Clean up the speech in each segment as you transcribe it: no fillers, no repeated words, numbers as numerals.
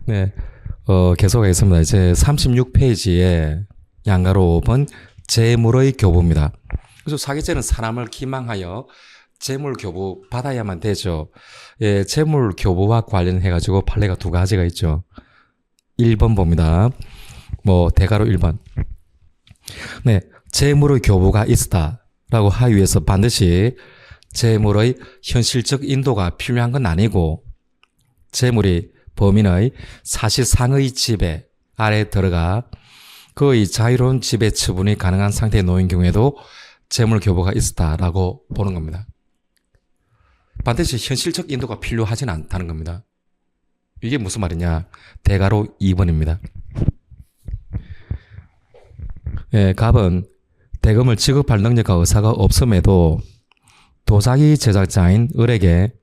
네, 계속하겠습니다. 이제 36페이지에 양가로 5번 재물의 교부입니다. 그래서 사기죄는 사람을 기망하여 재물 교부 받아야만 되죠. 예, 재물 교부와 관련해가지고 판례가 두 가지가 있죠. 1번 봅니다. 대가로 1번. 네, 재물의 교부가 있다라고 하기 위해서 반드시 재물의 현실적 인도가 필요한 건 아니고 재물이 범인의 사실상의 지배 아래에 들어가 그의 자유로운 지배 처분이 가능한 상태에 놓인 경우에도 재물 교부가 있었다라고 보는 겁니다. 반드시 현실적 인도가 필요하진 않다는 겁니다. 이게 무슨 말이냐? 대가로 2번입니다. 예, 갑은 대금을 지급할 능력과 의사가 없음에도 도자기 제작자인 을에게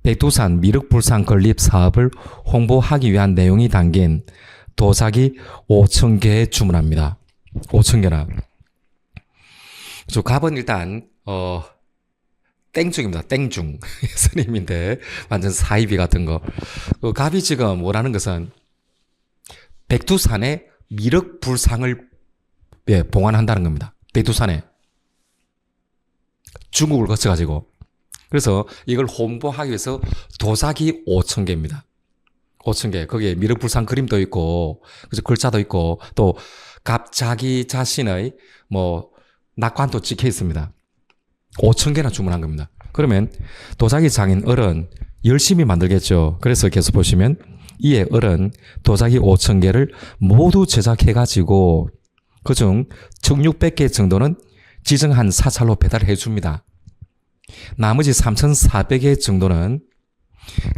백두산 미륵불상 건립 사업을 홍보하기 위한 내용이 담긴 도자기 5,000개에 주문합니다. 5,000개나. 갑은 일단 땡중입니다. 땡중. 스님인데 완전 사이비 같은 거. 갑이 지금 원하는 것은 백두산에 미륵불상을 봉안한다는 겁니다. 백두산에. 중국을 거쳐가지고. 그래서 이걸 홍보하기 위해서 도자기 5,000개입니다. 5,000개. 거기에 미륵불상 그림도 있고, 그래서 글자도 있고, 또 갑자기 자신의 낙관도 찍혀 있습니다. 5,000개나 주문한 겁니다. 그러면 도자기 장인 을은 열심히 만들겠죠. 그래서 계속 보시면 이에 을은 도자기 5,000개를 모두 제작해가지고 그중 1,600개 정도는 지정한 사찰로 배달해 줍니다. 나머지 3,400개 정도는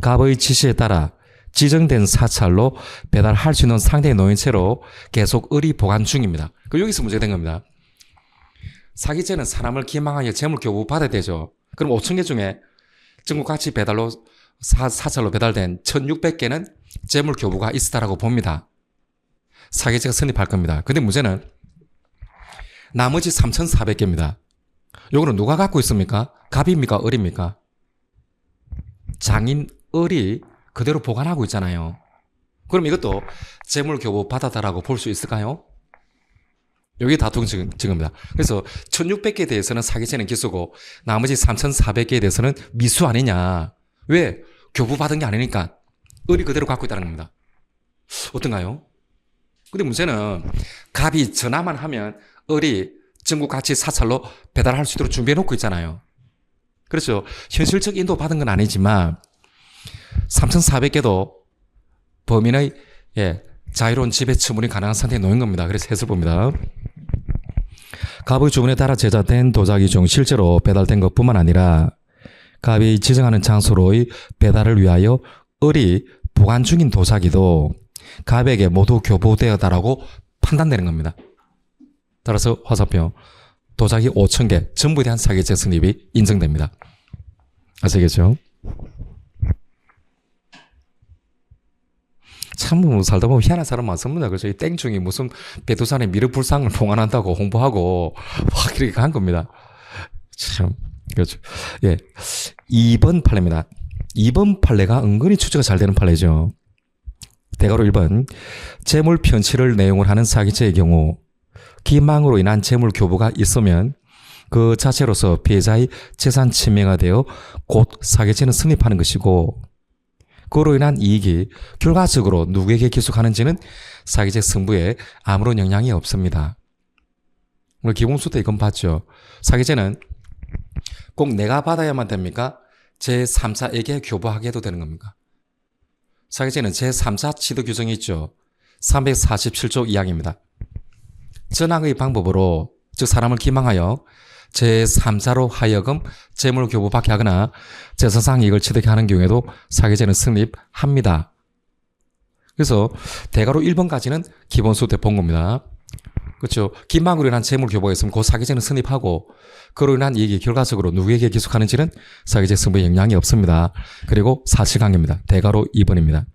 갑의 지시에 따라 지정된 사찰로 배달할 수 있는 상태에 놓인 채로 계속 을이 보관 중입니다. 여기서 문제가 된 겁니다. 사기죄는 사람을 기망하여 재물 교부 받아야 되죠. 그럼 5,000개 중에 전국 같이 배달로 사찰로 배달된 1,600개는 재물 교부가 있었다라고 봅니다. 사기죄가 성립할 겁니다. 근데 문제는 나머지 3,400개입니다. 요거는 누가 갖고 있습니까? 갑입니까? 을입니까? 장인 을이 그대로 보관하고 있잖아요. 그럼 이것도 재물 교부 받았다라고 볼 수 있을까요? 여기 다툼 증거입니다. 그래서 1,600개에 대해서는 사기죄는 기소고 나머지 3,400개에 대해서는 미수 아니냐. 왜? 교부받은 게 아니니까 을이 그대로 갖고 있다는 겁니다. 어떤가요? 근데 문제는 갑이 전화만 하면 을이 전국 같이 사찰로 배달할 수 있도록 준비해 놓고 있잖아요. 그렇죠. 현실적 인도 받은 건 아니지만 3,400개도 범인의 자유로운 지배 처분이 가능한 상태에 놓인 겁니다. 그래서 해설 봅니다. 갑의 주문에 따라 제작된 도자기 중 실제로 배달된 것뿐만 아니라 갑이 지정하는 장소로의 배달을 위하여 을이 보관 중인 도자기도 갑에게 모두 교부되었다라고 판단되는 겁니다. 따라서 화살표 도자기 5,000개 전부에 대한 사기죄 성립이 인정됩니다. 아시겠죠? 참 살다 보면 희한한 사람 많습니다. 그래서 이 땡중이 무슨 백두산에 미륵불상을 봉안한다고 홍보하고 막 이렇게 한 겁니다. 참 그렇죠. 예, 2번 판례입니다. 2번 판례가 은근히 추적가 잘 되는 판례죠. 대가로 1번 재물 편취를 내용을 하는 사기죄의 경우 기망으로 인한 재물 교부가 있으면 그 자체로서 피해자의 재산 침해가 되어 곧 사기죄는 성립하는 것이고 그로 인한 이익이 결과적으로 누구에게 기속하는지는 사기죄 승부에 아무런 영향이 없습니다. 오늘 기본수 때 이건 봤죠. 사기죄는 꼭 내가 받아야만 됩니까? 제3자에게 교부하게 해도 되는 겁니까? 사기죄는 제3자 취득 규정이 있죠. 347조 2항입니다. 전항의 방법으로 즉 사람을 기망하여 제3자로 하여금 재물 교부받게 하거나 재산상 이익을 취득하게 하는 경우에도 사기죄는 성립합니다. 그래서 대가로 1번까지는 기본수 때 본 겁니다. 그렇죠. 기망으로 인한 재물 교부가 있으면 그 사기죄는 성립하고 그로 인한 이익이 결과적으로 누구에게 기속하는지는 사기죄 승부에 영향이 없습니다. 그리고 사실관계입니다. 대가로 2번입니다.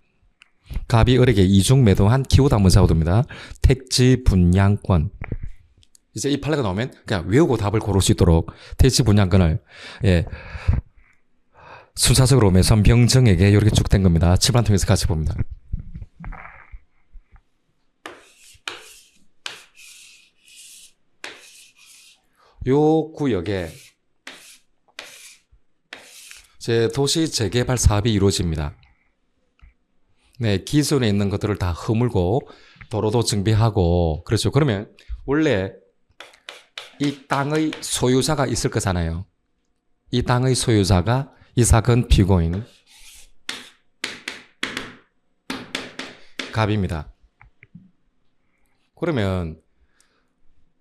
갑이 을에게 이중 매도한 기후당문사고도입니다. 택지 분양권. 이제 이 판례가 나오면 그냥 외우고 답을 고를 수 있도록 택지 분양권을 순차적으로 매수한 병정에게 이렇게 쭉 된 겁니다. 칠판 통해서 같이 봅니다. 요 구역에 도시 재개발 사업이 이루어집니다. 네, 기존에 있는 것들을 다 허물고 도로도 정비하고 그렇죠. 그러면 원래 이 땅의 소유자가 있을 거잖아요. 이 땅의 소유자가 이 사건 피고인 갑입니다. 그러면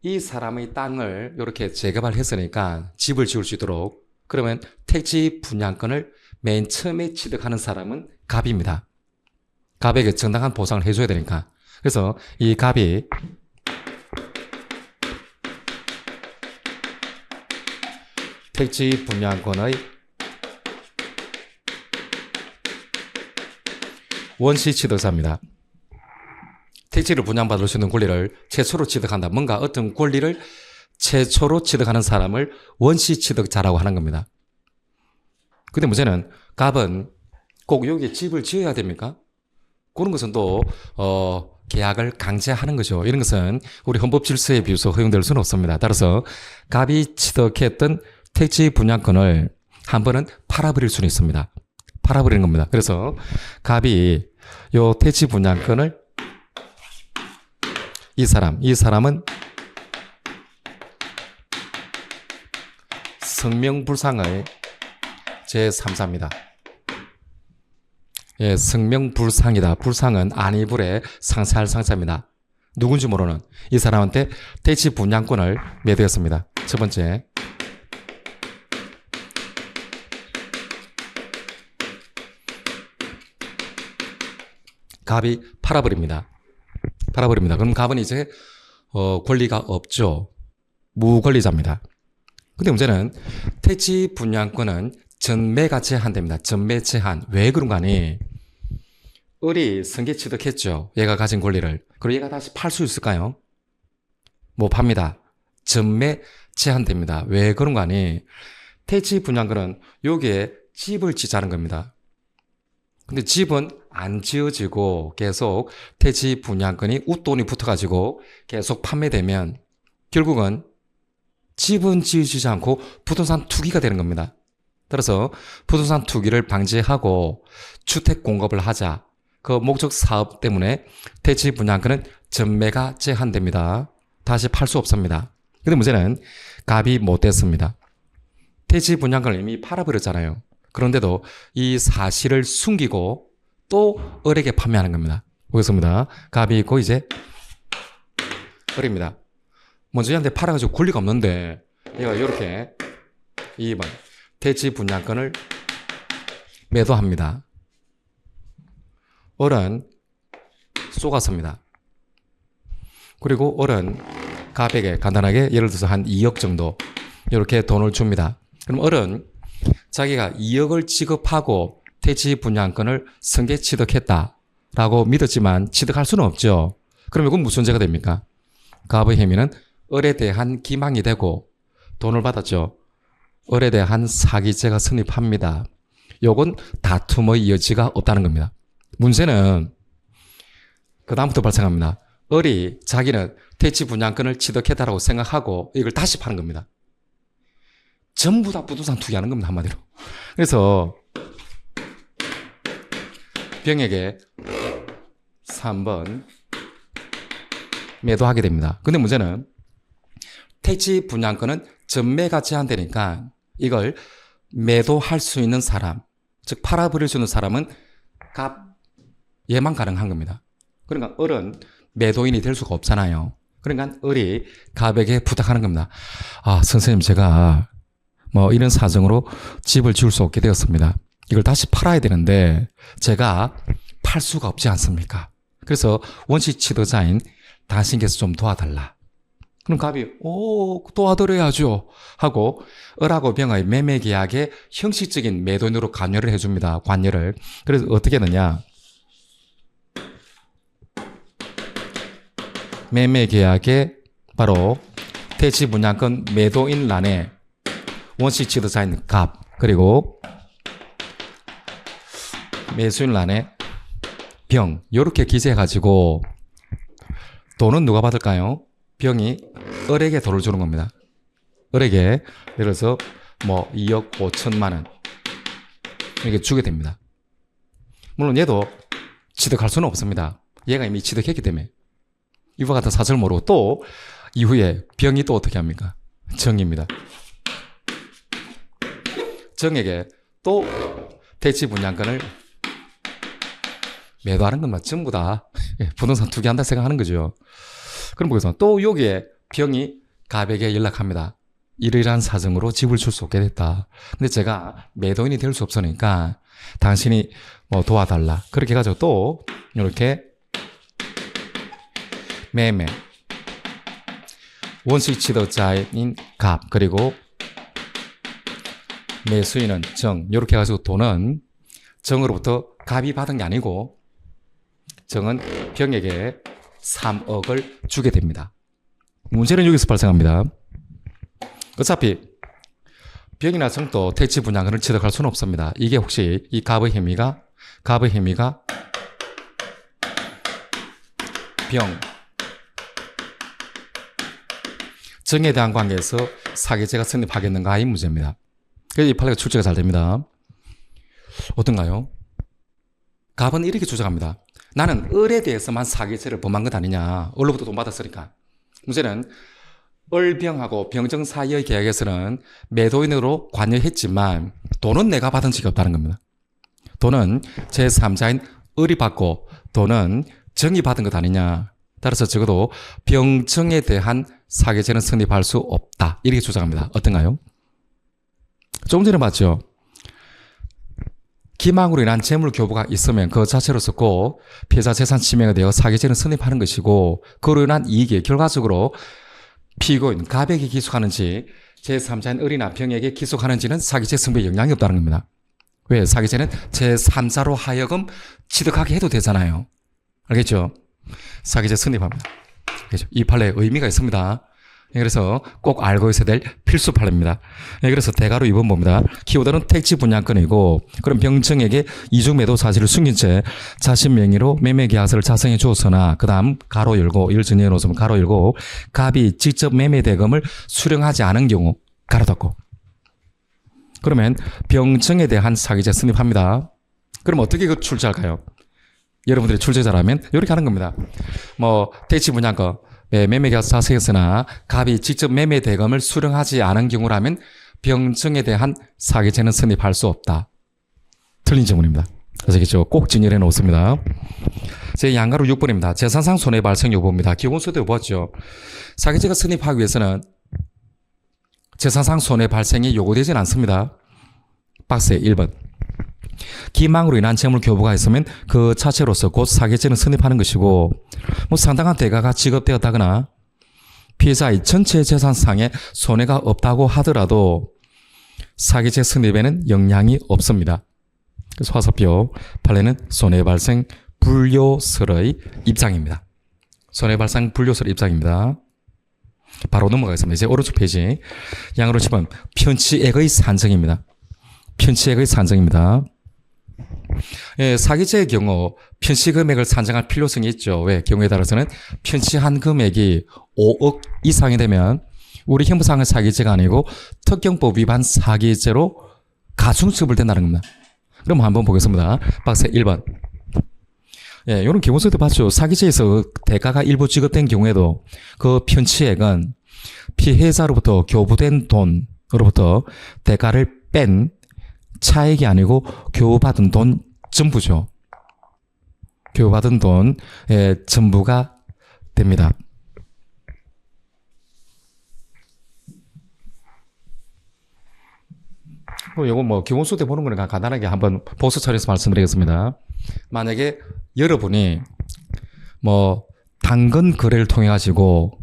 이 사람의 땅을 이렇게 재개발했으니까 집을 지을 수 있도록 그러면 택지 분양권을 맨 처음에 취득하는 사람은 갑입니다. 갑에게 정당한 보상을 해줘야 되니까. 그래서 이 갑이 택지 분양권의 원시 취득자입니다. 택지를 분양받을 수 있는 권리를 최초로 취득한다. 뭔가 어떤 권리를 최초로 취득하는 사람을 원시 취득자라고 하는 겁니다. 근데 문제는 갑은 꼭 여기에 집을 지어야 됩니까? 그런 것은 또 계약을 강제하는 거죠. 이런 것은 우리 헌법 질서에 비해서 허용될 수는 없습니다. 따라서 갑이 취득했던 택지 분양권을 한 번은 팔아버릴 수는 있습니다. 팔아버리는 겁니다. 그래서 갑이 요 택지 분양권을 이 사람은 성명불상의 제3자입니다. 예, 성명불상이다. 불상은 안이불의 상사할 상사입니다. 누군지 모르는 이 사람한테 택지 분양권을 매도했습니다. 첫 번째, 갑이 팔아버립니다. 그럼 갑은 이제 권리가 없죠. 무권리자입니다. 근데 문제는 택지 분양권은 전매가 제한됩니다. 전매 제한. 왜 그런가 하니 을이 승계 취득했죠. 얘가 가진 권리를. 그리고 얘가 다시 팔 수 있을까요? 못 팝니다. 전매 제한됩니다. 왜 그런가 하니 택지 분양권은 여기에 집을 짓자는 겁니다. 근데 집은 안 지어지고 계속 택지 분양권이 웃돈이 붙어가지고 계속 판매되면 결국은 집은 지어지지 않고 부동산 투기가 되는 겁니다. 따라서 부동산 투기를 방지하고 주택 공급을 하자. 그 목적 사업 때문에 택지 분양권은 전매가 제한됩니다. 다시 팔 수 없습니다. 근데 문제는 갑이 못 됐습니다. 택지 분양권을 이미 팔아버렸잖아요. 그런데도 이 사실을 숨기고 또 을에게 판매하는 겁니다. 보겠습니다. 갑이 있고 이제 을입니다. 먼저 얘한테 팔아가지고 권리가 없는데 얘가 이렇게 2번 택지 분양권을 매도합니다. 을은 쏘갔습니다. 그리고 을은 갑에게 간단하게 예를 들어서 한 2억 정도 이렇게 돈을 줍니다. 그럼 을은 자기가 2억을 지급하고 택지 분양권을 승계 취득했다라고 믿었지만 취득할 수는 없죠. 그러면 이건 무슨 죄가 됩니까? 갑의 혐의는 을에 대한 기망이 되고 돈을 받았죠. 을에 대한 사기죄가 성립합니다. 요건 다툼의 여지가 없다는 겁니다. 문제는 그 다음부터 발생합니다. 을이 자기는 택지 분양권을 취득했다라고 생각하고 이걸 다시 파는 겁니다. 전부 다 부동산 투기하는 겁니다. 한마디로. 그래서 병에게 3번 매도하게 됩니다. 근데 문제는 택지 분양권은 전매가 제한되니까 이걸 매도할 수 있는 사람, 즉 팔아버릴 수 있는 사람은 갑, 얘만 가능한 겁니다. 그러니까 을은 매도인이 될 수가 없잖아요. 그러니까 을이 갑에게 부탁하는 겁니다. 아, 선생님, 제가 이런 사정으로 집을 지을 수 없게 되었습니다. 이걸 다시 팔아야 되는데 제가 팔 수가 없지 않습니까? 그래서 원시 취득자인 당신께서 좀 도와달라. 그럼 갑이 도와드려야죠 하고 을하고 병의 매매 계약에 형식적인 매도인으로 관여를 해줍니다. 관여를. 그래서 어떻게 하느냐? 매매 계약에 바로 택지 분양권 매도인欄에 원시 취득자인 갑 그리고 매수인欄에 병 이렇게 기재해가지고 돈은 누가 받을까요? 병이 을에게 돈을 주는 겁니다. 을에게 예를 들어서 뭐 2억 5천만 원 이렇게 주게 됩니다. 물론 얘도 취득할 수는 없습니다. 얘가 이미 취득했기 때문에. 이와 같은 사실을 모르고 또 이후에 병이 또 어떻게 합니까? 정입니다. 정에게 또 대치 분양권을 매도하는 것만 전부 다 부동산 투기한다 생각하는 거죠. 그럼 거기서 또 여기에 병이 갑에게 연락합니다. 이러이러한 사정으로 집을 줄 수 없게 됐다. 근데 제가 매도인이 될 수 없으니까 당신이 뭐 도와달라. 그렇게 해가지고 또 이렇게 매매 원수의 취득자인 갑 그리고 매수인은 정 이렇게 해가지고 돈은 정으로부터 갑이 받은 게 아니고 정은 병에게 3억을 주게 됩니다. 문제는 여기서 발생합니다. 어차피 병이나 정도 대치 분양권을 취득할 수는 없습니다. 이게 혹시 이 갑의 혐의가 병 정에 대한 관계에서 사기죄가 성립하겠는가 이 문제입니다. 그래서 이 판례가 출제가 잘 됩니다. 어떤가요? 갑은 이렇게 주장합니다. 나는 을에 대해서만 사기죄를 범한 것 아니냐. 을로부터 돈 받았으니까. 문제는 을병하고 병정 사이의 계약에서는 매도인으로 관여했지만 돈은 내가 받은 적이 없다는 겁니다. 돈은 제3자인 을이 받고 돈은 정이 받은 것 아니냐. 따라서 적어도 병정에 대한 사기죄는 성립할 수 없다. 이렇게 주장합니다. 어떤가요? 조금 전에 봤죠? 기망으로 인한 재물 교부가 있으면 그 자체로서 꼭 피해자 재산 침해가 되어 사기죄는 성립하는 것이고 그로 인한 이익이 결과적으로 피고인 갑에게 기속하는지 제3자인 을이나 병에게 기속하는지는 사기죄 승부에 영향이 없다는 겁니다. 왜? 사기죄는 제3자로 하여금 취득하게 해도 되잖아요. 알겠죠? 사기죄 성립합니다. 이 판례에 의미가 있습니다. 그래서 꼭 알고 있어야 될 필수 판례입니다. 그래서 대가로 2번 봅니다. 키워드는 택지 분양권이고 그럼 병정에게 이중 매도 사실을 숨긴 채 자신 명의로 매매 계약서를 작성해 주었으나 그 다음 가로 열고 이를 정리해 놓으면 가로 열고 갑이 직접 매매 대금을 수령하지 않은 경우 가로 닫고 그러면 병정에 대한 사기죄 성립합니다. 그럼 어떻게 그 출제할까요? 여러분들이 출제자라면 이렇게 하는 겁니다. 뭐 택지 분양권 매매 계약서 작성했으나 갑이 직접 매매 대금을 수령하지 않은 경우라면 병정에 대한 사기죄는 성립할 수 없다. 틀린 질문입니다. 아시겠죠? 꼭 진열해 놓습니다. 제 양가로 6번입니다. 재산상 손해 발생 여부입니다. 기본소득 보았죠. 사기죄가 성립하기 위해서는 재산상 손해 발생이 요구되지는 않습니다. 박스에 1번. 기망으로 인한 재물 교부가 있으면 그 자체로서 곧 사기죄는 성립하는 것이고 뭐 상당한 대가가 지급되었다거나 피해자의 전체 재산상에 손해가 없다고 하더라도 사기죄 성립에는 영향이 없습니다. 그래서 화살표 판례는 손해발생 불료설의 입장입니다. 손해발생 불료설의 입장입니다. 바로 넘어가겠습니다. 이제 오른쪽 페이지 양으로 치면 편취액의 산정입니다. 편취액의 산정입니다. 사기죄의 경우 편취 금액을 산정할 필요성이 있죠. 왜? 경우에 따라서는 편취한 금액이 5억 이상이 되면 우리 형법상의 사기죄가 아니고 특경법 위반 사기죄로 가중처벌된다는 겁니다. 그럼 한번 보겠습니다. 박스 1번. 이런 기본소득 봤죠. 사기죄에서 대가가 일부 지급된 경우에도 그 편취액은 피해자로부터 교부된 돈으로부터 대가를 뺀 차액이 아니고 교부받은 돈 전부죠. 교부받은 돈의 전부가 됩니다. 이거 뭐 기본소득 보는 거니까 간단하게 한번 보수 처리해서 말씀드리겠습니다. 만약에 여러분이 뭐 당근 거래를 통해 가지고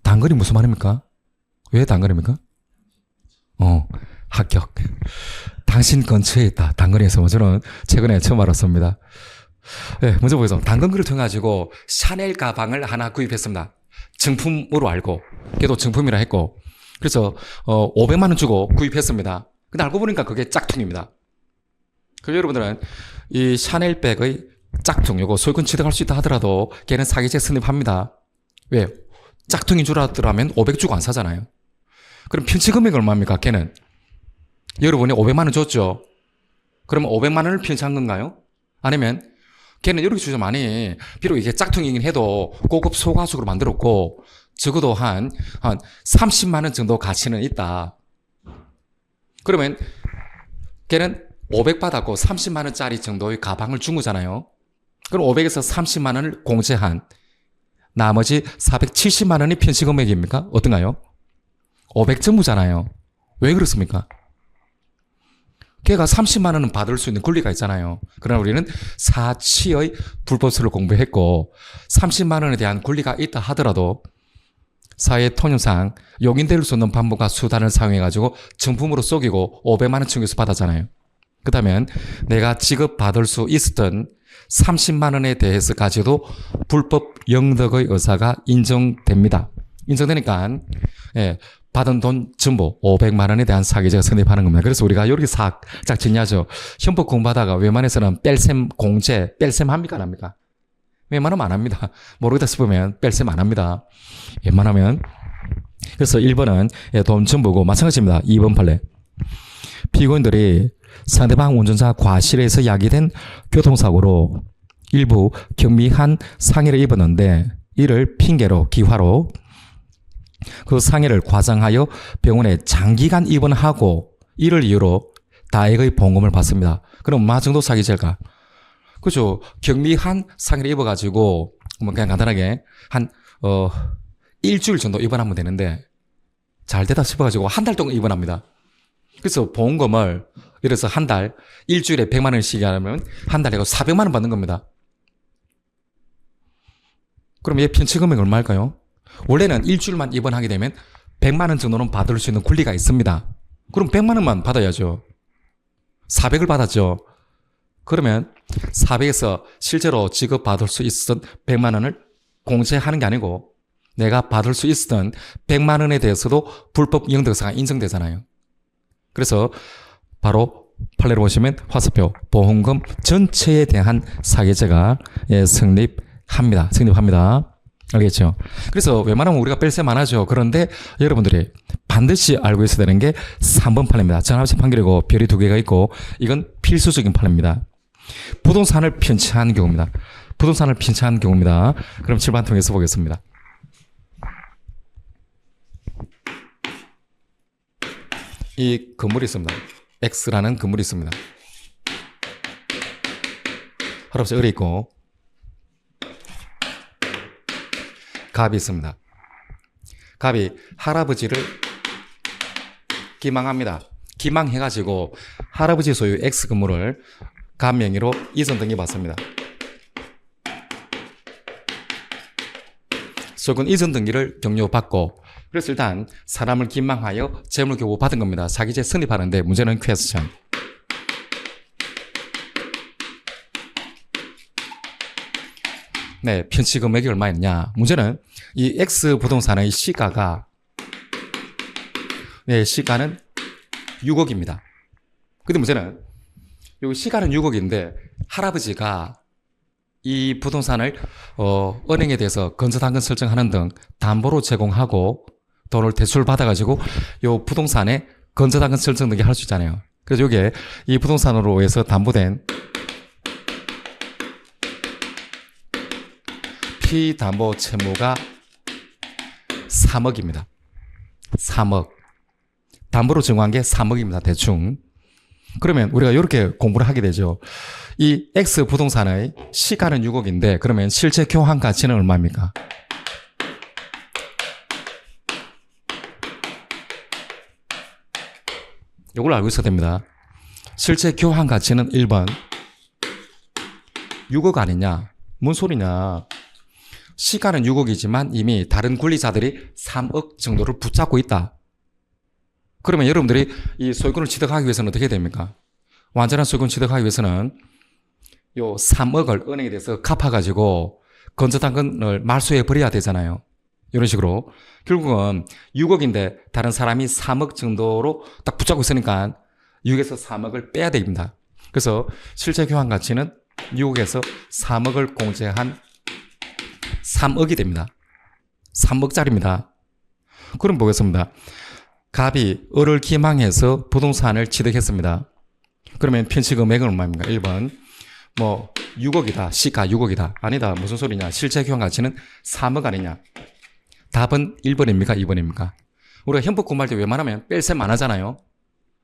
당근이 무슨 말입니까? 왜 당근입니까? 합격. 당신 근처에 있다. 당근에서. 저는 최근에 처음 알았습니다. 먼저 보겠습니다. 당근거래를 통해 가지고 샤넬 가방을 하나 구입했습니다. 정품으로 알고, 걔도 정품이라 했고, 그래서 500만 원 주고 구입했습니다. 근데 알고 보니까 그게 짝퉁입니다. 그럼 여러분들은 이 샤넬 백의 짝퉁, 요거 소유권 취득할 수 있다 하더라도 걔는 사기죄 성립합니다. 왜? 짝퉁인 줄 알았더라면 500 주고 안 사잖아요. 그럼 편취 금액이 얼마입니까? 걔는 여러분이 500만 원 줬죠. 그러면 500만 원을 편취한 건가요? 아니면 걔는 이렇게 주자만이 비록 이게 짝퉁이긴 해도 고급 소가죽으로 만들었고 적어도 한 30만 원 정도 가치는 있다. 그러면 걔는 500 받았고 30만 원짜리 정도의 가방을 준 거잖아요. 그럼 500에서 30만 원을 공제한 나머지 470만 원이 편취 금액입니까? 어떤가요? 500 전부잖아요. 왜 그렇습니까? 걔가 30만 원은 받을 수 있는 권리가 있잖아요. 그러나 우리는 사치의 불법수를 공부했고 30만 원에 대한 권리가 있다 하더라도 사회 통념상 용인될 수 없는 방법과 수단을 사용해가지고 정품으로 속이고 500만 원 청구해서 받았잖아요. 그렇다면 내가 지급받을 수 있었던 30만 원에 대해서 가지도 불법 영덕의 의사가 인정됩니다. 인정되니까 받은 돈 전부 500만 원에 대한 사기죄가 성립하는 겁니다. 그래서 우리가 이렇게 살짝 정리하죠. 현법 공부하다가 웬만해서는 뺄셈 공제, 뺄셈 합니까? 안 합니까? 웬만하면 안 합니다. 모르겠다 싶으면 뺄셈 안 합니다. 웬만하면. 그래서 1번은 돈 전부고 마찬가지입니다. 2번 판례. 피고인들이 상대방 운전자 과실에서 야기된 교통사고로 일부 경미한 상해를 입었는데 이를 핑계로 기화로 그 상해를 과장하여 병원에 장기간 입원하고 이를 이유로 다액의 보험금을 받습니다. 그럼 얼마 정도 사기죄일까? 그죠? 경미한 상해를 입어가지고 그냥 간단하게 한 일주일 정도 입원하면 되는데 잘 되다 싶어가지고 한 달 동안 입원합니다. 그래서 보험금을 이래서 한 달 일주일에 100만 원씩 하면 한 달에 400만 원 받는 겁니다. 그럼 얘 편취 금액이 얼마일까요? 원래는 일주일만 입원하게 되면 100만 원 정도는 받을 수 있는 권리가 있습니다. 그럼 100만 원만 받아야죠. 400을 받았죠. 그러면 400에서 실제로 지급받을 수 있었던 100만 원을 공제하는 게 아니고 내가 받을 수 있었던 100만 원에 대해서도 불법 영덕사가 인정되잖아요. 그래서 바로 판례를 보시면 화살표 보험금 전체에 대한 사기죄가 성립합니다. 알겠죠? 그래서 웬만하면 우리가 뺄셈 안 하죠. 그런데 여러분들이 반드시 알고 있어야 되는 게 3번 판례입니다. 전압식 판결이고 별이 2개가 있고 이건 필수적인 판례입니다. 부동산을 편취한 경우입니다. 그럼 7번 통해서 보겠습니다. 이 건물이 있습니다. X라는 건물이 있습니다. 할아버지 을이 있고 갑이 있습니다. 갑이 할아버지를 기망합니다. 기망해가지고 할아버지 소유 X 건물을 갑 명의로 이전 등기받습니다. 소유권 이전 등기를 격려받고 그래서 일단 사람을 기망하여 재물 교부 받은 겁니다. 사기죄 성립하는데 문제는 퀘스천. 네, 편취 금액이 얼마였냐? 문제는 이 X 부동산의 시가가 시가는 6억입니다. 근데 문제는 이 시가는 6억인데 할아버지가 이 부동산을 은행에 대해서 건저당근 설정하는 등 담보로 제공하고 돈을 대출 받아가지고 이 부동산에 건저당근 설정 등기 할 수 있잖아요. 그래서 이게 이 부동산으로 해서 담보된 피담보 채무가 3억입니다. 3억. 담보로 정한 게 3억입니다. 대충. 그러면 우리가 이렇게 공부를 하게 되죠. 이 X 부동산의 시가는 6억인데 그러면 실제 교환 가치는 얼마입니까? 이걸 알고 있어야 됩니다. 실제 교환 가치는 1번 6억 아니냐? 뭔 소리냐? 시가는 6억이지만 이미 다른 권리자들이 3억 정도를 붙잡고 있다. 그러면 여러분들이 이 소유권을 취득하기 위해서는 어떻게 됩니까? 완전한 소유권 취득하기 위해서는 요 3억을 은행에 대해서 갚아가지고 건저당근을 말소해 버려야 되잖아요. 이런 식으로. 결국은 6억인데 다른 사람이 3억 정도로 딱 붙잡고 있으니까 6에서 3억을 빼야 됩니다. 그래서 실제 교환 가치는 6억에서 3억을 공제한 3억이 됩니다. 3억짜리입니다. 그럼 보겠습니다. 갑이 을을 기망해서 부동산을 취득했습니다. 그러면 편취 금액은 얼마입니까? 1번 6억이다. 시가 6억이다. 아니다. 무슨 소리냐. 실제 교환 가치는 3억 아니냐. 답은 1번입니까? 2번입니까? 우리가 현법 공부할 때 웬만하면 뺄셈 안 하잖아요.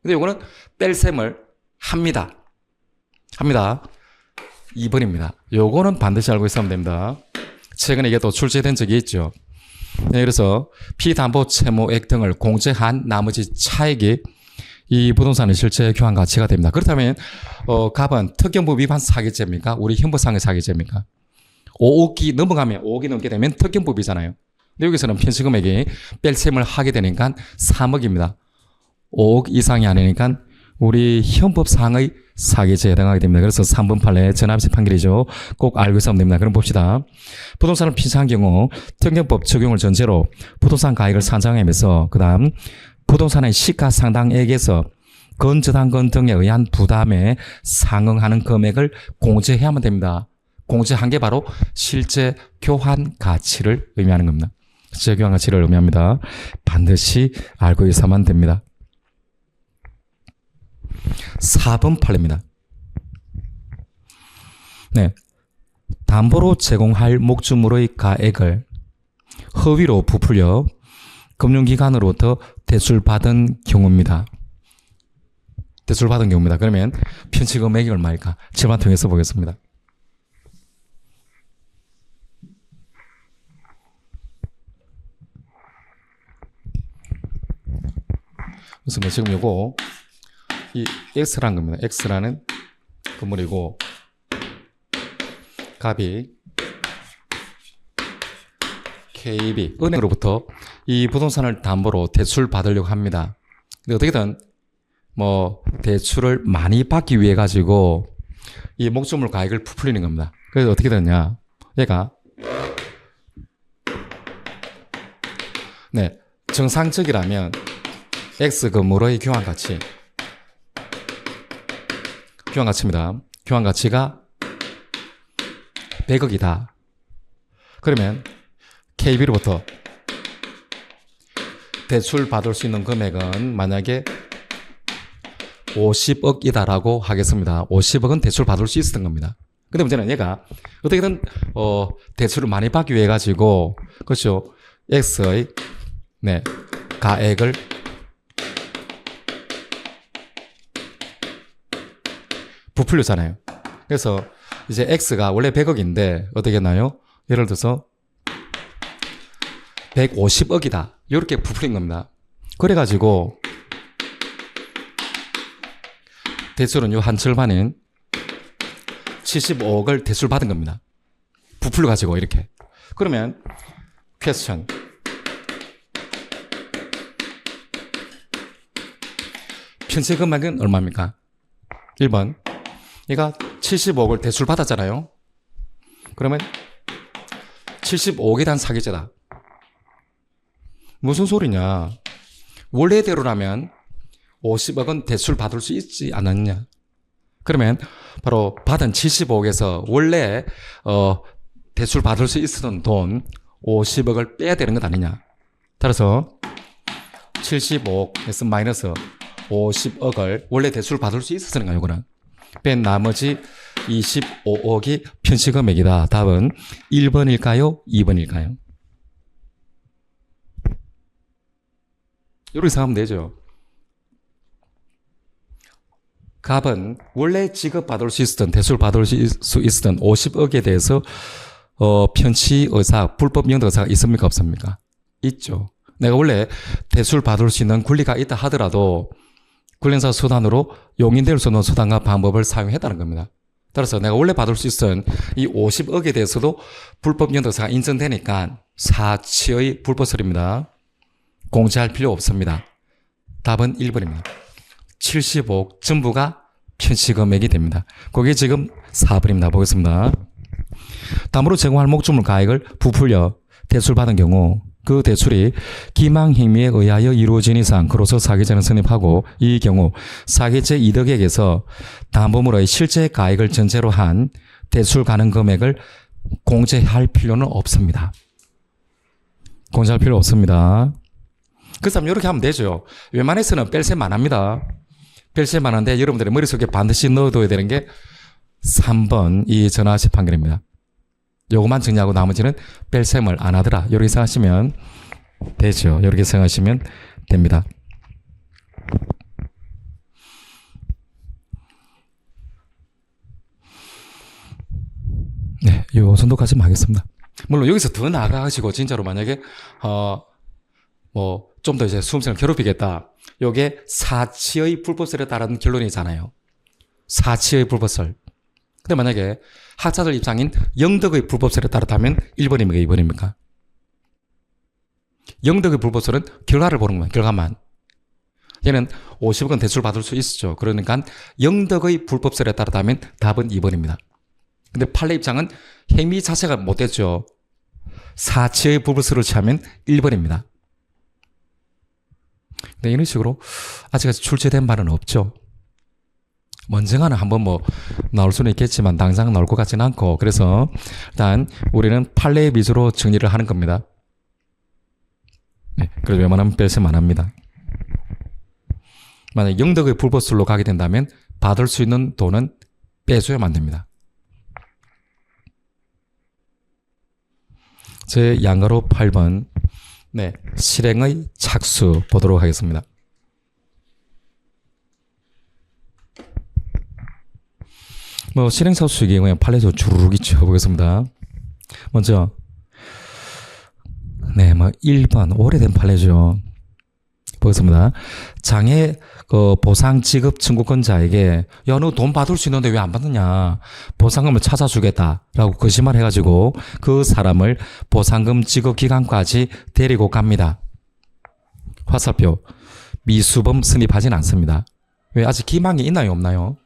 근데 이거는 뺄셈을 합니다. 2번입니다. 요거는 반드시 알고 있으면 됩니다. 최근에 이게 또 출제된 적이 있죠. 네, 그래서 피담보 채무액 등을 공제한 나머지 차액이 이 부동산의 실제 교환 가치가 됩니다. 그렇다면 갑은 특경법 위반 사기죄입니까? 우리 형법상의 사기죄입니까? 5억이 넘어가면 5억이 넘게 되면 특경법이잖아요. 근데 여기서는 편취금액이 뺄셈을 하게 되니까 3억입니다. 5억 이상이 아니니까 우리 형법상의 사기죄에 해당하게 됩니다. 그래서 3번 판례 전압식 판결이죠. 꼭 알고 있으면 됩니다. 그럼 봅시다. 부동산을 편취한 경우 특경법 적용을 전제로 부동산 가액을 산정하면서 그 다음 부동산의 시가 상당액에서 건저당권 등에 의한 부담에 상응하는 금액을 공제해야만 됩니다. 공제한 게 바로 실제 교환 가치를 의미하는 겁니다. 실제 교환 가치를 의미합니다. 반드시 알고 있어야만 됩니다. 4번 판례입니다. 네, 담보로 제공할 목주물의 가액을 허위로 부풀려 금융기관으로부터 대출받은 경우입니다. 그러면 편취 금액이 얼마일까? 질문 통해서 보겠습니다. 그래서 지금 요거 이 X라는 겁니다. X라는 건물이고 갑이 KB 은행으로부터 이 부동산을 담보로 대출 받으려고 합니다. 근데 어떻게든 대출을 많이 받기 위해 가지고 이 목조물 가액을 부풀리는 겁니다. 그래서 어떻게 되냐? 얘가 정상적이라면 X 건물의 교환 가치입니다. 교환 가치가 100억이다. 그러면 KB로부터 대출 받을 수 있는 금액은 만약에 50억이다라고 하겠습니다. 50억은 대출 받을 수 있었던 겁니다. 근데 문제는 얘가 어떻게든 대출을 많이 받기 위해 가지고 그렇죠. X의 가액을 부풀렸잖아요. 그래서 이제 X가 원래 100억인데 어떻게 했나요? 예를 들어서 150억이다. 이렇게 부풀린 겁니다. 그래가지고 대출은 요 한 절반인 75억을 대출 받은 겁니다. 부풀려가지고 이렇게. 그러면 퀘스천 편취 금액은 얼마입니까? 1번 얘가 75억을 대출 받았잖아요. 그러면 75억에 대한 사기죄다. 무슨 소리냐? 원래대로라면 50억은 대출 받을 수 있지 않았냐? 그러면 바로 받은 75억에서 원래 대출 받을 수 있었던 돈 50억을 빼야 되는 것 아니냐? 따라서 75억에서 마이너스 50억을 원래 대출 받을 수 있었는 거예요. 이거는 뺀 나머지 25억이 편취 금액이다. 답은 1번일까요? 2번일까요? 이렇게 생각하면 되죠. 갑은 원래 지급받을 수 있었던 대출 받을 수 있었던 50억에 대해서 편취 의사, 불법 영도 의사가 있습니까? 없습니까? 있죠. 내가 원래 대출 받을 수 있는 권리가 있다 하더라도 관련사 수단으로 용인될 수 있는 수단과 방법을 사용했다는 겁니다. 따라서 내가 원래 받을 수 있었던 이 50억에 대해서도 불법 영도사가 인정되니까 사치의 불법설입니다. 공제할 필요 없습니다. 답은 1번입니다. 75억 전부가 편취 금액이 됩니다. 그게 지금 4번입니다. 보겠습니다. 담보로 제공할 목조물 가액을 부풀려 대출받은 경우 그 대출이 기망 행위에 의하여 이루어진 이상 그로서 사기죄는 성립하고 이 경우 사기죄 이득액에서 담보물의 실제 가액을 전제로 한 대출 가능 금액을 공제할 필요는 없습니다. 공제할 필요 없습니다. 그 사람 이렇게 하면 되죠. 웬만해서는 뺄셈 안 합니다. 뺄셈 안 하는데 여러분들의 머릿속에 반드시 넣어둬야 되는 게 3번 이 전화시 판결입니다. 요것만 정리하고 나머지는 뺄셈을 안 하더라. 이렇게 생각하시면 되죠. 이렇게 생각하시면 됩니다. 네, 요 정도까지 하겠습니다. 물론 여기서 더 나아가시고 진짜로 만약에 뭐 좀 더 이제 수험생을 괴롭히겠다. 요게 사치의 불법설에 따른 결론이잖아요. 사치의 불법설. 근데 만약에 학자들 입장인 영덕의 불법설에 따르다면 1번입니까? 2번입니까? 영덕의 불법설은 결과를 보는 거예요. 결과만. 얘는 50억은 대출 받을 수 있었죠. 그러니까 영덕의 불법설에 따르다면 답은 2번입니다. 근데 판례 입장은 행위 자체가 못됐죠. 사치의 불법설을 취하면 1번입니다. 근데 이런 식으로 아직까지 출제된 바는 없죠. 언젠가는 한번 뭐 나올 수는 있겠지만 당장 나올 것 같지는 않고, 그래서 일단 우리는 판례 위주로 정리를 하는 겁니다. 네, 그래서 웬만하면 뺄셈 안 합니다. 만약 영덕의 불법술로 가게 된다면 받을 수 있는 돈은 빼줘야만 됩니다. 제 양가로 8번 네, 실행의 착수 보도록 하겠습니다. 뭐 실행 착수의 경우에 판례적으로 주르륵 있죠. 보겠습니다. 먼저 네, 뭐 1번 오래된 판례죠. 보겠습니다. 장애 보상 지급 청구권자에게 야, 너 돈 받을 수 있는데 왜 안 받느냐, 보상금을 찾아주겠다라고 거짓말 해가지고 그 사람을 보상금 지급 기간까지 데리고 갑니다. 화살표 미수범 성립하진 않습니다. 왜? 아직 기망이 있나요, 없나요?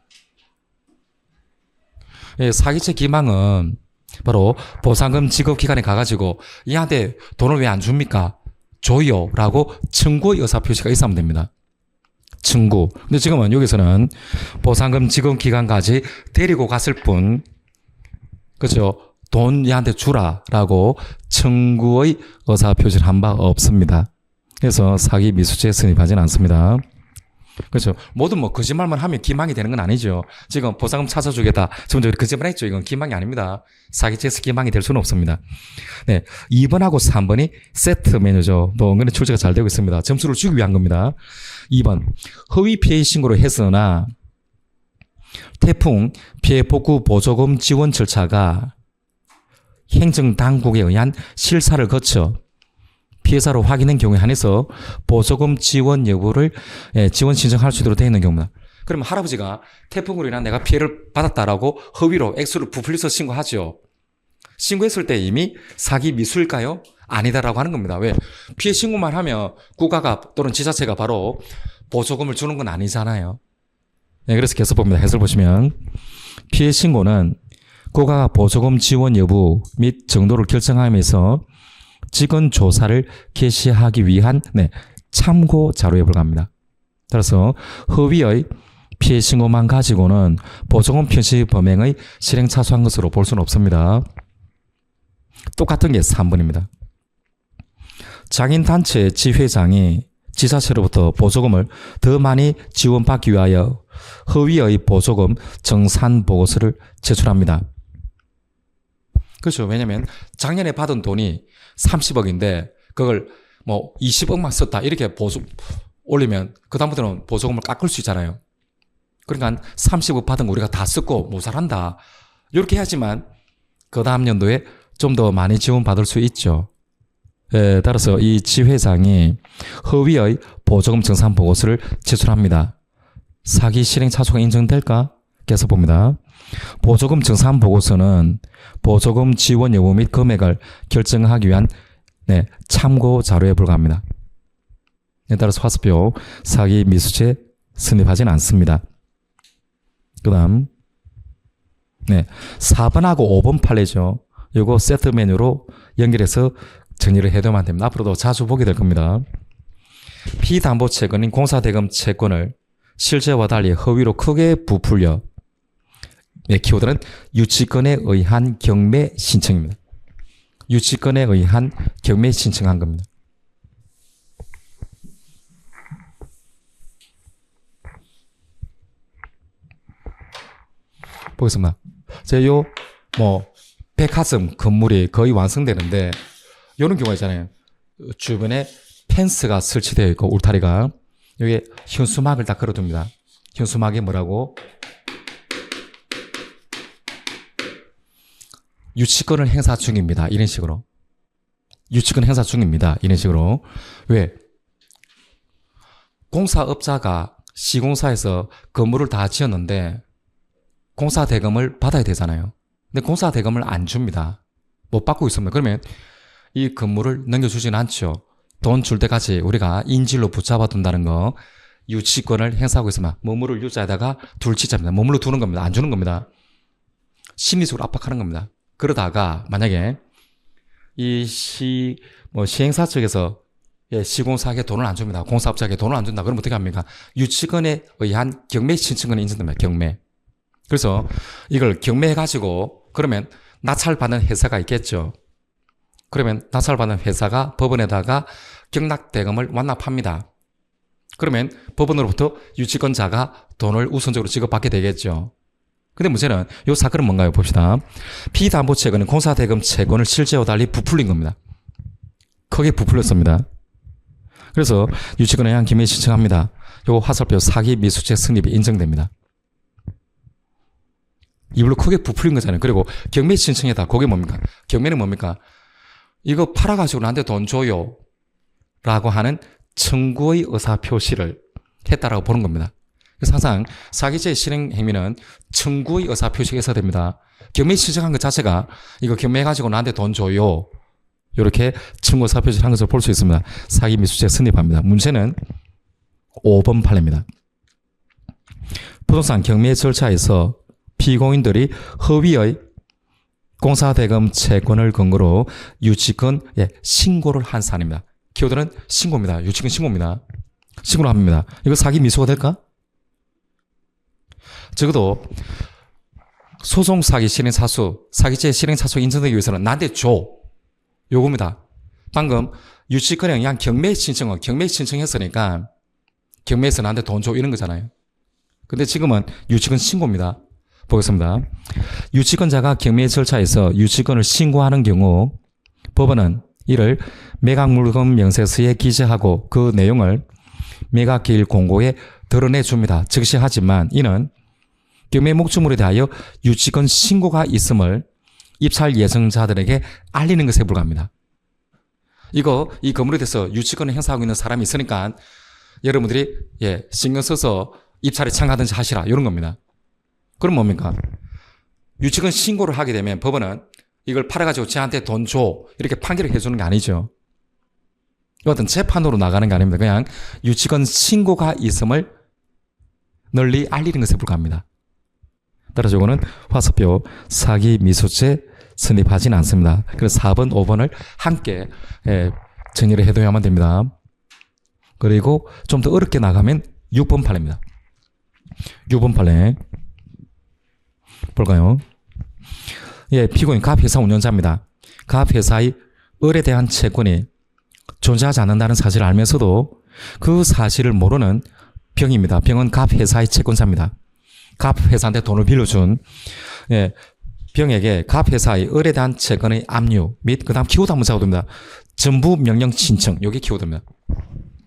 예, 사기죄 기망은 바로 보상금 지급 기간에 가가지고 얘한테 돈을 왜 안 줍니까? 줘요 라고 청구의 의사표시가 있으면 됩니다. 청구. 근데 지금은 여기서는 보상금 지급 기간까지 데리고 갔을 뿐, 그렇죠? 돈 얘한테 주라 라고 청구의 의사표시를 한 바 없습니다. 그래서 사기 미수죄에 성립하지는 않습니다. 그렇죠. 모든 뭐 거짓말만 하면 기망이 되는 건 아니죠. 지금 보상금 찾아주겠다. 지금 저 거짓말 했죠. 이건 기망이 아닙니다. 사기죄에서 기망이 될 수는 없습니다. 네. 2번하고 3번이 세트 메뉴죠. 뭐 은근히 출제가 잘 되고 있습니다. 점수를 주기 위한 겁니다. 2번. 허위 피해 신고를 했으나 태풍 피해 복구 보조금 지원 절차가 행정당국에 의한 실사를 거쳐 피해자로 확인된 경우에 한해서 보조금 지원 여부를 지원 신청할 수 있도록 되어 있는 경우입니다. 그러면 할아버지가 태풍으로 인한 내가 피해를 받았다라고 허위로 액수를 부풀려서 신고하죠. 신고했을 때 이미 사기 미수일까요? 아니다라고 하는 겁니다. 왜? 피해 신고만 하면 국가가 또는 지자체가 바로 보조금을 주는 건 아니잖아요. 네, 그래서 계속 봅니다. 해설 보시면 피해 신고는 국가가 보조금 지원 여부 및 정도를 결정하면서 직원 조사를 개시하기 위한 참고 자료에 불과합니다. 따라서 허위의 피해 신고만 가지고는 보조금 편취 범행의 실행 차수한 것으로 볼 수는 없습니다. 똑같은 게 3번입니다. 장인단체 지회장이 지자체로부터 보조금을 더 많이 지원받기 위하여 허위의 보조금 정산 보고서를 제출합니다. 그렇죠. 왜냐면 작년에 받은 돈이 30억인데 그걸 뭐 20억만 썼다 이렇게 올리면 그 다음부터는 보조금을 깎을 수 있잖아요. 그러니까 30억 받은 거 우리가 다 썼고 모자란다 이렇게 해야지만 그 다음 연도에 좀 더 많이 지원받을 수 있죠. 따라서 이 지회장이 허위의 보조금 정산 보고서를 제출합니다. 사기 실행 차수가 인정될까? 계속 봅니다. 보조금 정산 보고서는 보조금 지원 여부 및 금액을 결정하기 위한 참고 자료에 불과합니다. 따라서 화살표 사기 미수죄 성립하지는 않습니다. 그 다음 4번하고 5번 판례죠. 이거 세트 메뉴로 연결해서 정리를 해두면 됩니다. 앞으로도 자주 보게 될 겁니다. 피담보 채권인 공사대금 채권을 실제와 달리 허위로 크게 부풀려 키워드는 유치권에 의한 경매 신청입니다. 유치권에 의한 경매 신청한 겁니다. 보겠습니다. 제 뭐, 백화점 건물이 거의 완성되는데, 요런 경우가 있잖아요. 주변에 펜스가 설치되어 있고, 울타리가. 여기에 현수막을 딱 걸어둡니다. 현수막이 뭐라고? 유치권을 행사 중입니다. 이런 식으로. 유치권 행사 중입니다. 이런 식으로. 왜? 공사업자가 시공사에서 건물을 다 지었는데 공사 대금을 받아야 되잖아요. 근데 공사 대금을 안 줍니다. 못 받고 있습니다. 그러면 이 건물을 넘겨주지는 않죠. 돈 줄 때까지 우리가 인질로 붙잡아 둔다는 거, 유치권을 행사하고 있으면 머무를 유자에다가 둘치자입니다. 머물러 두는 겁니다. 안 주는 겁니다. 심리적으로 압박하는 겁니다. 그러다가 만약에 이 시행사 측에서 시공사에게 돈을 안 줍니다. 공사업자에게 돈을 안 준다. 그럼 어떻게 합니까? 유치권에 의한 경매 신청권이 인정됩니다. 경매. 그래서 이걸 경매해가지고 그러면 낙찰받는 회사가 있겠죠. 그러면 낙찰받는 회사가 법원에다가 경락대금을 완납합니다. 그러면 법원으로부터 유치권자가 돈을 우선적으로 지급받게 되겠죠. 근데 문제는 이 사건은 뭔가요? 봅시다. 피담보채권은 공사대금 채권을 실제와 달리 부풀린 겁니다. 크게 부풀렸습니다. 그래서 유치권에 의한 경매 신청합니다. 요 화살표 사기 미수채 승립이 인정됩니다. 이걸로 크게 부풀린 거잖아요. 그리고 경매 신청했다. 그게 뭡니까? 경매는 뭡니까? 이거 팔아가지고 나한테 돈 줘요. 라고 하는 청구의 의사표시를 했다라고 보는 겁니다. 그래서 항상 사기죄의 실행 행위는 청구의 의사표시가 있어야 됩니다. 경매 신청한 것 자체가 이거 경매해가지고 나한테 돈 줘요. 이렇게 청구 의사표시를 한 것을 볼 수 있습니다. 사기 미수죄 성립합니다. 문제는 5번 판례입니다. 부동산 경매 절차에서 피고인들이 허위의 공사대금 채권을 근거로 유치권 신고를 한 사안입니다. 키워드는 신고입니다. 유치권 신고입니다. 신고를 합니다. 이거 사기 미수가 될까? 적어도 소송 사기 실행 사수, 사기죄 실행 사수 인정되기 위해서는 나한테 줘. 요겁니다. 방금 유치권에 의한 경매 신청했으니까 경매에서 나한테 돈 줘 이런 거잖아요. 근데 지금은 유치권 신고입니다. 보겠습니다. 유치권자가 경매 절차에서 유치권을 신고하는 경우 법원은 이를 매각물건 명세서에 기재하고 그 내용을 매각기일 공고에 드러내줍니다. 즉시 하지만 이는 경매 목적물에 대하여 유치권 신고가 있음을 입찰 예정자들에게 알리는 것에 불과합니다. 이 건물에 대해서 유치권을 행사하고 있는 사람이 있으니까 여러분들이 신경 써서 입찰에 참가하든지 하시라 이런 겁니다. 그럼 뭡니까? 유치권 신고를 하게 되면 법원은 이걸 팔아가지고 쟤한테 돈 줘 이렇게 판결을 해주는 게 아니죠. 어떤 재판으로 나가는 게 아닙니다. 그냥 유치권 신고가 있음을 널리 알리는 것에 불과합니다. 따라서 이거는 화살표 사기 미수죄 성립하지는 않습니다. 그래서 4번, 5번을 함께 정리를 해둬야만 됩니다. 그리고 좀 더 어렵게 나가면 6번 판례입니다. 6번 판례 볼까요? 피고인 갑회사 운영자입니다. 갑회사의 을에 대한 채권이 존재하지 않는다는 사실을 알면서도 그 사실을 모르는 병입니다. 병은 갑회사의 채권자입니다. 갑회사한테 돈을 빌려준 병에게 갑회사의 을에 대한 채권의 압류 및 그 다음 키워드 한번 잡아둡니다. 전부 명령 신청 여기 키워드입니다.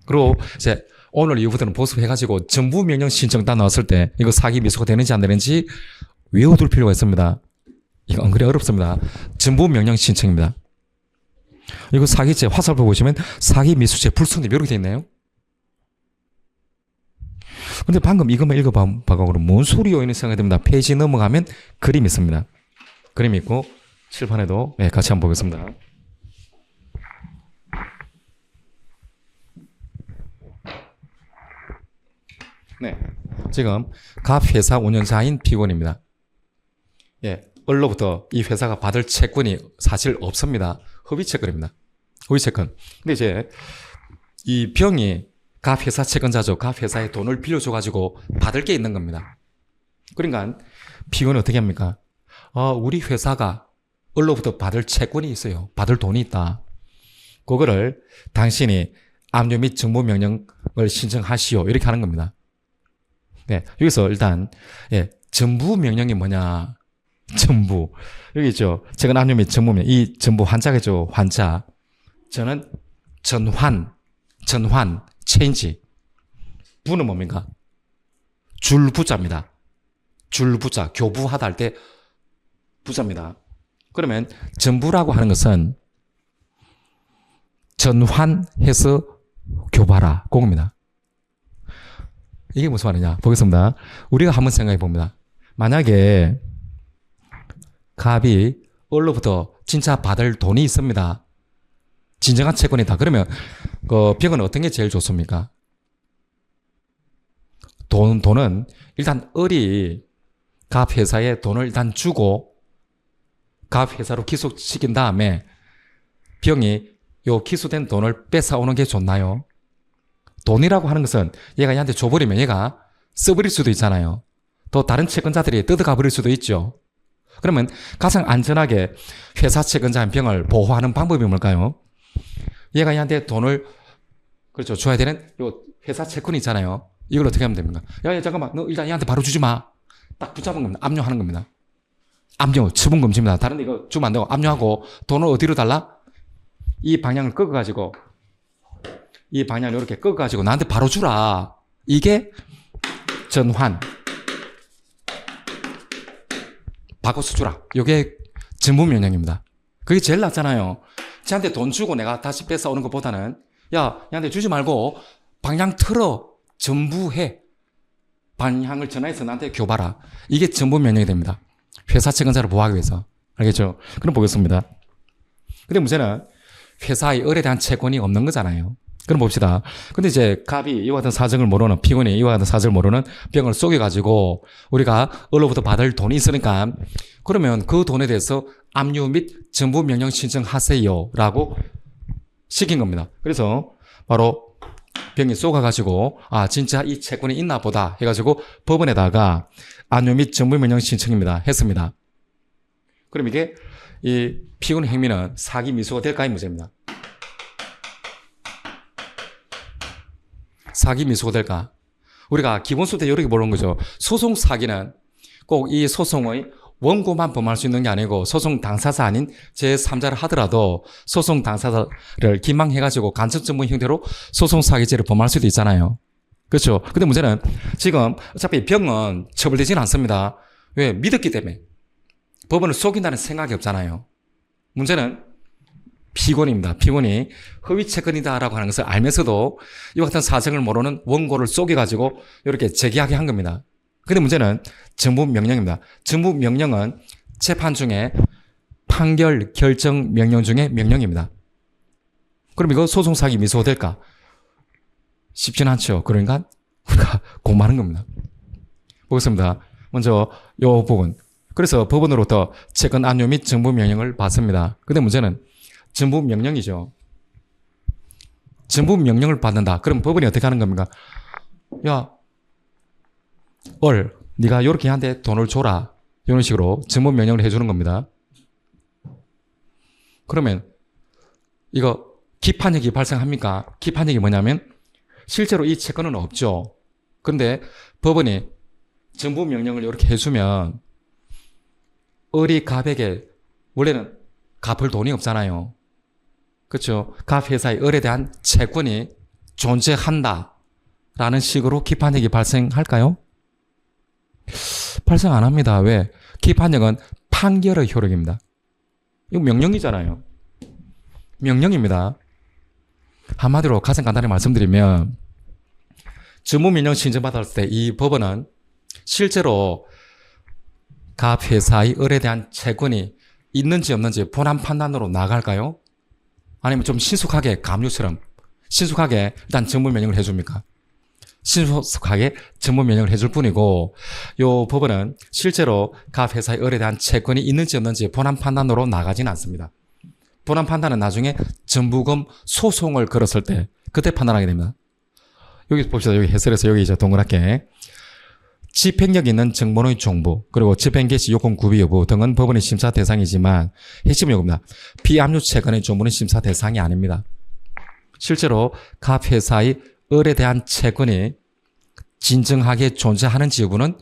그리고 이제 오늘 이후부터는 보습해가지고 전부 명령 신청 딱 나왔을 때 이거 사기 미수가 되는지 안 되는지 외워둘 필요가 있습니다. 이거 안 그래 어렵습니다. 전부 명령 신청입니다. 이거 사기죄 화살표 보시면 사기 미수죄 불성립 이렇게 되어 있네요. 근데 방금 이것만 읽어봐가 그럼 뭔 소리요? 이런 생각이 듭니다. 페이지 넘어가면 그림이 있습니다. 그림이 있고 칠판에도 같이 한번 보겠습니다. 지금 갑회사 운영자인 피고인입니다. 을로부터 이 회사가 받을 채권이 사실 없습니다. 허위채권입니다. 허위채권. 근데 이제 이 병이 갑회사 채권자죠. 갑회사에 돈을 빌려줘가지고 받을 게 있는 겁니다. 그러니까 피고인은 어떻게 합니까? 우리 회사가 을로부터 받을 채권이 있어요. 받을 돈이 있다. 그거를 당신이 압류 및 정보명령을 신청하시오. 이렇게 하는 겁니다. 여기서 일단 전부 명령이 뭐냐? 전부. 여기 있죠. 최근 압류 및 전부 명령. 이 전부 환자겠죠. 환자. 저는 전환, 체인지. 부는 뭡니까? 줄부자입니다. 줄부자, 교부하다 할 때 부자입니다. 그러면 전부라고 하는 것은 전환해서 교바라, 그겁니다. 이게 무슨 말이냐? 보겠습니다. 우리가 한번 생각해 봅니다. 만약에 갑이 얼로부터 진짜 받을 돈이 있습니다. 진정한 채권이다. 그러면 그 병은 어떤 게 제일 좋습니까? 돈은 일단 을이 갑 회사에 돈을 일단 주고 갑 회사로 기소시킨 다음에 병이 요 기소된 돈을 뺏어오는 게 좋나요? 돈이라고 하는 것은 얘가 얘한테 줘버리면 얘가 써버릴 수도 있잖아요. 또 다른 채권자들이 뜯어가 버릴 수도 있죠. 그러면 가장 안전하게 회사 채권자인 병을 보호하는 방법이 뭘까요? 얘가 얘한테 돈을 그렇죠 줘야 되는 요 회사 채권이 있잖아요. 이걸 어떻게 하면 됩니까? 야, 잠깐만, 너 일단 얘한테 바로 주지 마. 딱 붙잡은 겁니다. 압류하는 겁니다. 압류, 처분 금지입니다. 다른 데 이거 주면 안 되고 압류하고 돈을 어디로 달라? 이 방향을 꺾어가지고 이 방향을 이렇게 꺾어가지고 나한테 바로 주라. 이게 전환. 바꿔서 주라. 이게 전부명령입니다. 그게 제일 낫잖아요. 쟤한테 돈 주고 내가 다시 뺏어오는 것보다는 야, 얘한테 주지 말고 방향 틀어. 전부해. 방향을 전화해서 나한테 교봐라. 이게 전부명령이 됩니다. 회사 채권자를 보호하기 위해서. 알겠죠? 그럼 보겠습니다. 근데 문제는 회사의 을에 대한 채권이 없는 거잖아요. 그럼 봅시다. 근데 이제 갑이 이와 같은 사정을 모르는, 피곤이 이와 같은 사정을 모르는 병을 속여가지고 우리가 을로부터 받을 돈이 있으니까 그러면 그 돈에 대해서 압류 및 전부명령 신청하세요 라고 시킨 겁니다. 그래서 바로 병이 쏘가가지고 아 진짜 이 채권이 있나 보다 해가지고 법원에다가 압류 및 전부명령 신청입니다. 했습니다. 그럼 이게 이 피고의 행위는 사기 미수가 될까요? 문제입니다. 사기 미수가 될까? 우리가 기본소 때 이렇게 모르는 거죠. 소송 사기는 꼭 이 소송의 원고만 범할 수 있는 게 아니고 소송 당사자 아닌 제3자를 하더라도 소송 당사자를 기망해가지고 간첩전문 형태로 소송 사기죄를 범할 수도 있잖아요. 그렇죠? 근데 문제는 지금 어차피 병은 처벌되지는 않습니다. 왜? 믿었기 때문에. 법원을 속인다는 생각이 없잖아요. 문제는 피고입니다. 피고이 허위 채권이다라고 하는 것을 알면서도 이와 같은 사정을 모르는 원고를 속여가지고 이렇게 제기하게 한 겁니다. 근데 문제는 전부명령입니다. 전부명령은 재판 중에 판결, 결정, 명령 중에 명령입니다. 그럼 이거 소송사기 미수가 될까? 쉽지는 않죠. 그러니까 우리가 고마는 겁니다. 보겠습니다. 먼저 요 부분. 그래서 법원으로부터 채권 압류 및 전부명령을 받습니다. 근데 문제는 전부명령이죠. 전부명령을 받는다. 그럼 법원이 어떻게 하는 겁니까? 야, 네가 요렇게 한테 돈을 줘라. 이런 식으로 전부명령을 해주는 겁니다. 그러면 이거 기판력이 발생합니까? 기판력이 뭐냐면 실제로 이 채권은 없죠. 그런데 법원이 전부명령을 이렇게 해주면 을이 갑에게 원래는 갚을 돈이 없잖아요. 그렇죠? 갑 회사의 을에 대한 채권이 존재한다 라는 식으로 기판력이 발생할까요? 발생 안 합니다. 왜? 기판력은 판결의 효력입니다. 이거 명령이잖아요. 명령입니다. 한마디로 가장 간단히 말씀드리면 전부명령 신청받았을 때 이 법원은 실제로 갑 회사의 을에 대한 채권이 있는지 없는지 본안 판단으로 나갈까요? 아니면 좀 신속하게 감류처럼 신속하게 일단 전부명령을 해줍니까? 신속하게 전부명령을 해줄 뿐이고 요 법원은 실제로 갑 회사의 을에 대한 채권이 있는지 없는지 본안 판단으로 나가지는 않습니다. 본안 판단은 나중에 전부금 소송을 걸었을 때 그때 판단하게 됩니다. 여기 봅시다. 여기 해설에서 여기 이제 동그랗게 집행력 있는 정보의 종부 그리고 집행 개시 요건 구비 여부 등은 법원의 심사 대상이지만 핵심 요구입니다. 비압류 채권의 종부는 심사 대상이 아닙니다. 실제로 갑 회사의 을에 대한 채권이 진정하게 존재하는지 여부는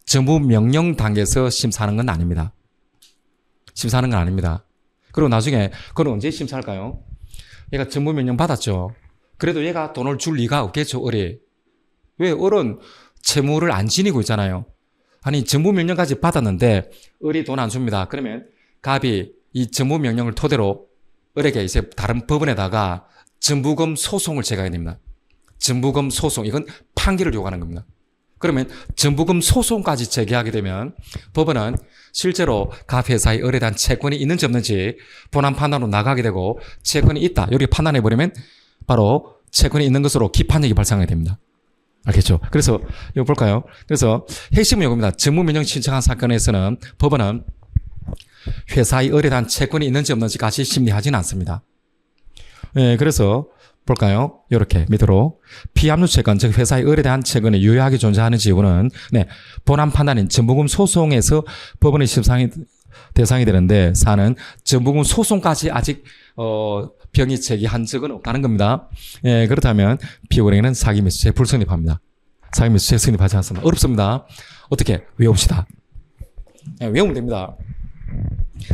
정부 명령 단계에서 심사하는 건 아닙니다. 심사하는 건 아닙니다. 그리고 나중에 그건 언제 심사할까요? 얘가 정부 명령 받았죠. 그래도 얘가 돈을 줄 리가 없겠죠, 을이. 왜 을은 채무를 안 지니고 있잖아요. 아니 정부 명령까지 받았는데 을이 돈 안 줍니다. 그러면 갑이 이 정부 명령을 토대로 을에게 이제 다른 법원에다가 전부금 소송을 제기해야 됩니다. 전부금 소송, 이건 판결을 요구하는 겁니다. 그러면 전부금 소송까지 제기하게 되면 법원은 실제로 갑 회사의 을에 대한 채권이 있는지 없는지 본안 판단으로 나가게 되고 채권이 있다 이렇게 판단해버리면 바로 채권이 있는 것으로 기판력이 발생하게 됩니다. 알겠죠? 그래서 이거 볼까요? 그래서 핵심은 이겁니다. 정부명령 신청한 사건에서는 법원은 회사의 을에 대한 채권이 있는지 없는지까지 심리하지는 않습니다. 예, 그래서 볼까요? 이렇게 밑으로 피압류 채권, 즉 회사의 을에 대한 채권이 유효하게 존재하는지 이유는 본안 판단인 전부금 소송에서 법원의 심사의 대상이 되는데 4는 전부금 소송까지 아직 병이 제기한 적은 없다는 겁니다. 예, 그렇다면 피고인에게는 사기 미수죄 불성립합니다. 사기 미수죄 성립하지 않습니다. 어렵습니다. 어떻게 외웁시다. 예, 외우면 됩니다.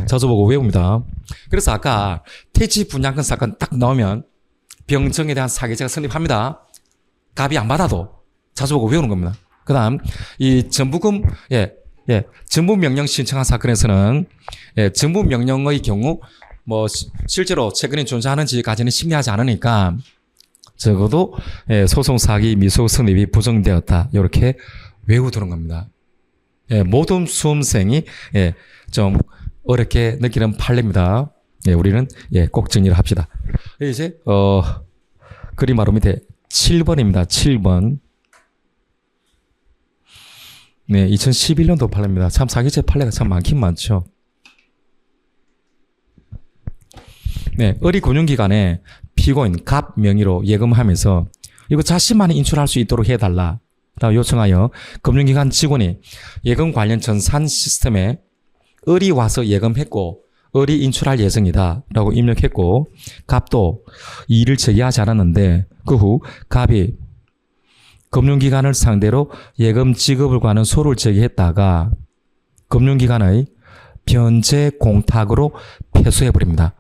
자주 보고 외웁니다. 그래서 아까 태지 분양권 사건 딱 나오면 병정에 대한 사기죄가 성립합니다. 갑이 안 받아도 자주 보고 외우는 겁니다. 그 다음 이 전부금 전부명령 신청한 사건에서는 전부명령의 경우 실제로 채권이 존재하는지까지는 심리하지 않으니까 적어도 소송 사기 미수 성립이 부정되었다 이렇게 외우두는 겁니다. 모든 수험생이 좀 어렵게 느끼는 판례입니다. 우리는 꼭 정리를 합시다. 이제 그림 바로 밑에 7번입니다. 7번. 네, 2011년도 판례입니다. 참 사기죄 판례가 참 많긴 많죠. 네, 을이 금융기관에 피고인 갑 명의로 예금하면서 이거 자신만이 인출할 수 있도록 해달라 라고 요청하여 금융기관 직원이 예금 관련 전산 시스템에 을이 와서 예금했고 을이 인출할 예정이다 라고 입력했고 갑도 이의를 제기하지 않았는데 그 후 갑이 금융기관을 상대로 예금 지급을 관한 소를 제기했다가 금융기관의 변제 공탁으로 패소해버립니다.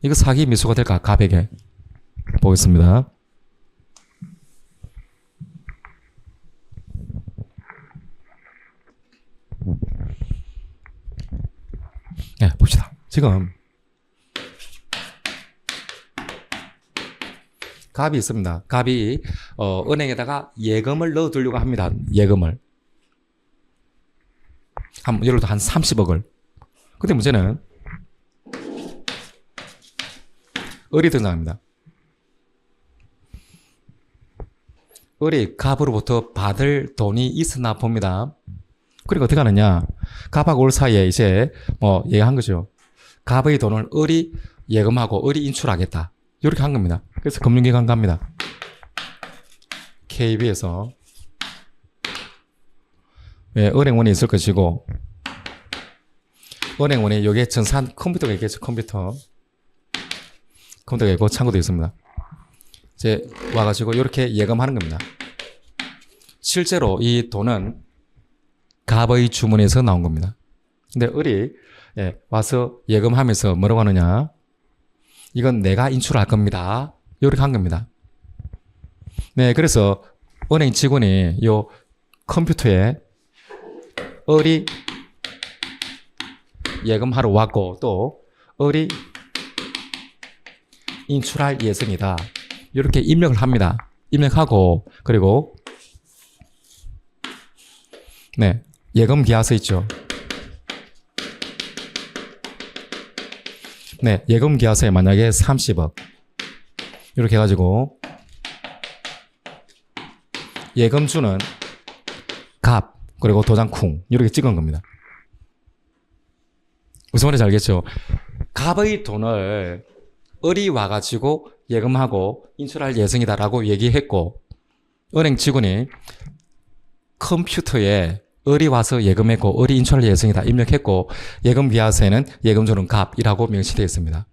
이거 사기 미수가 될까? 갑에게. 보겠습니다. 네, 봅시다. 지금 갑이 있습니다. 갑이 은행에다가 예금을 넣어두려고 합니다. 예금을. 예를 들어 한 30억을. 근데 문제는 을이 등장합니다. 을이 갑으로부터 받을 돈이 있었나 봅니다. 그리고 어떻게 하느냐. 갑하고 을 사이에 이제 얘기한 거죠. 갑의 돈을 을이 예금하고 을이 인출하겠다. 이렇게 한 겁니다. 그래서 금융기관 갑니다. KB에서 은행원이 있을 것이고 은행원이 여기에 전산 컴퓨터가 있겠죠. 컴퓨터가 있고 창구도 있습니다. 이제 와가지고 이렇게 예금하는 겁니다. 실제로 이 돈은 갑의 주문에서 나온 겁니다. 근데 을이 와서 예금하면서 뭐라고 하느냐. 이건 내가 인출할 겁니다. 이렇게 한 겁니다. 네, 그래서 은행 직원이 요 컴퓨터에 을이 예금하러 왔고 또 을이 인출할 예정이다. 이렇게 입력을 합니다. 입력하고 그리고 예금 계약서 있죠. 예금 계약서에 만약에 30억 이렇게 해가지고 예금주는 갑 그리고 도장 쿵 이렇게 찍은 겁니다. 무슨 말인지 알겠죠? 갑의 돈을 을이 와가지고 예금하고 인출할 예정이다라고 얘기했고 은행 직원이 컴퓨터에 을이 와서 예금했고 을이 인출할 예정이다 입력했고 예금 계약서에는 예금주는 갑이라고 명시되어 있습니다.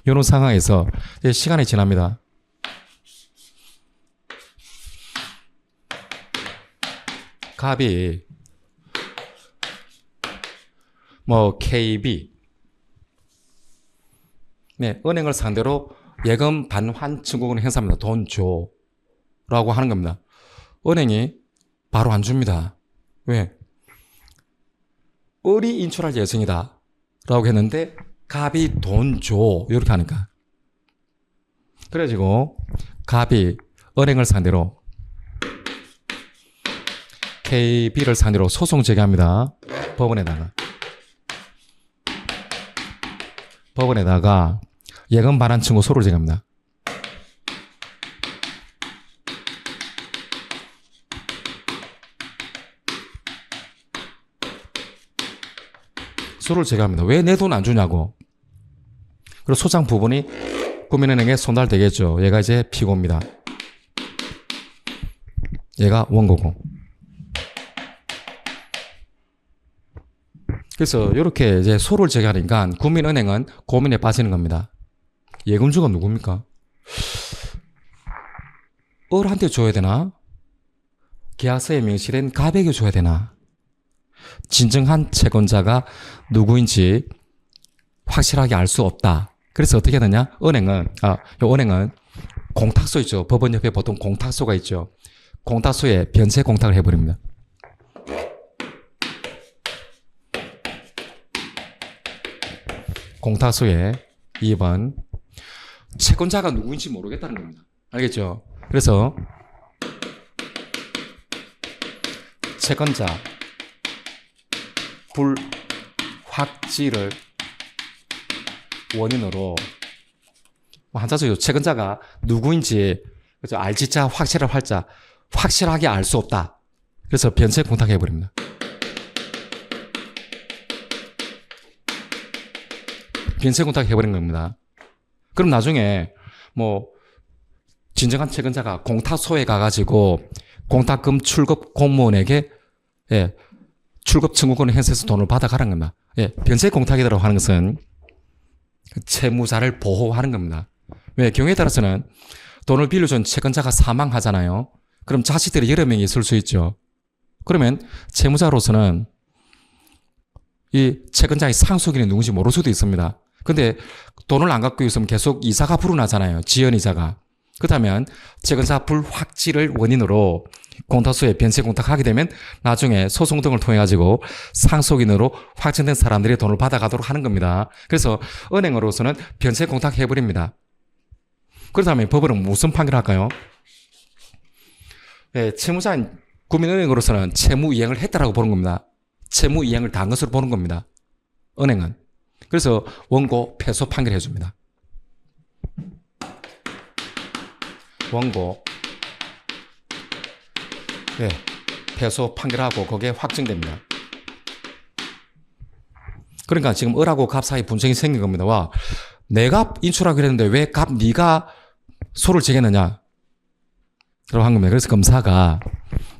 이런 상황에서 시간이 지납니다. 갑이 뭐 KB 네, 은행을 상대로 예금 반환 청구권을 행사합니다. 돈 줘. 라고 하는 겁니다. 은행이 바로 안 줍니다. 왜? 을이 인출할 예정이다. 라고 했는데, 갑이 돈 줘. 이렇게 하니까. 그래가지고, 갑이 은행을 상대로, KB를 상대로 소송 제기합니다. 법원에다가 예금 반환 청구 소를 제기합니다. 소를 제기합니다. 왜 내 돈 안 주냐고. 그리고 소장 부분이 국민은행에 송달되겠죠. 얘가 이제 피고입니다. 얘가 원고고. 그래서 이렇게 이제 소를 제기하니까 국민은행은 고민에 빠지는 겁니다. 예금주가 누굽니까? 을한테 줘야 되나? 계약서에 명시된 갑에게 줘야 되나? 진정한 채권자가 누구인지 확실하게 알 수 없다. 그래서 어떻게 하느냐? 은행은 공탁소 있죠. 법원 옆에 보통 공탁소가 있죠. 공탁소에 변체 공탁을 해버립니다. 공탁소에 2번 채권자가 누구인지 모르겠다는 겁니다. 알겠죠? 그래서 채권자 불확지를 원인으로 한자죠. 채권자가 누구인지 그죠? 알지자 확실할 활자 확실하게 알 수 없다. 그래서 변체 공탁해버립니다. 변체 공탁해버린 겁니다. 그럼 나중에 뭐 진정한 채권자가 공탁소에 가가지고 공탁금 출급 공무원에게 출급 청구권을 행사해서 돈을 받아가라는 겁니다. 변체 공탁이라고 하는 것은 채무자를 보호하는 겁니다. 왜? 경우에 따라서는 돈을 빌려준 채권자가 사망하잖아요. 그럼 자식들이 여러 명이 있을 수 있죠. 그러면 채무자로서는 이 채권자의 상속인이 누군지 모를 수도 있습니다. 근데 돈을 안 갖고 있으면 계속 이자가 불어나잖아요. 지연이자가. 그렇다면 채권자 불확지를 원인으로 공탁소에 변체 공탁하게 되면 나중에 소송 등을 통해 가지고 상속인으로 확정된 사람들이 돈을 받아가도록 하는 겁니다. 그래서 은행으로서는 변체 공탁해버립니다. 그렇다면 법원은 무슨 판결할까요? 채무자인 국민은행으로서는 채무 이행을 했다라고 보는 겁니다. 채무 이행을 다 한 것으로 보는 겁니다. 은행은. 그래서 원고 패소 판결해 줍니다. 원고 패소 판결하고 그게 확정됩니다. 그러니까 지금 을하고 갑 사이 분쟁이 생긴 겁니다. 와, 내가 인출하기로 했는데 왜 갑 네가 소를 제기했느냐 라고 한 겁니다. 그래서 검사가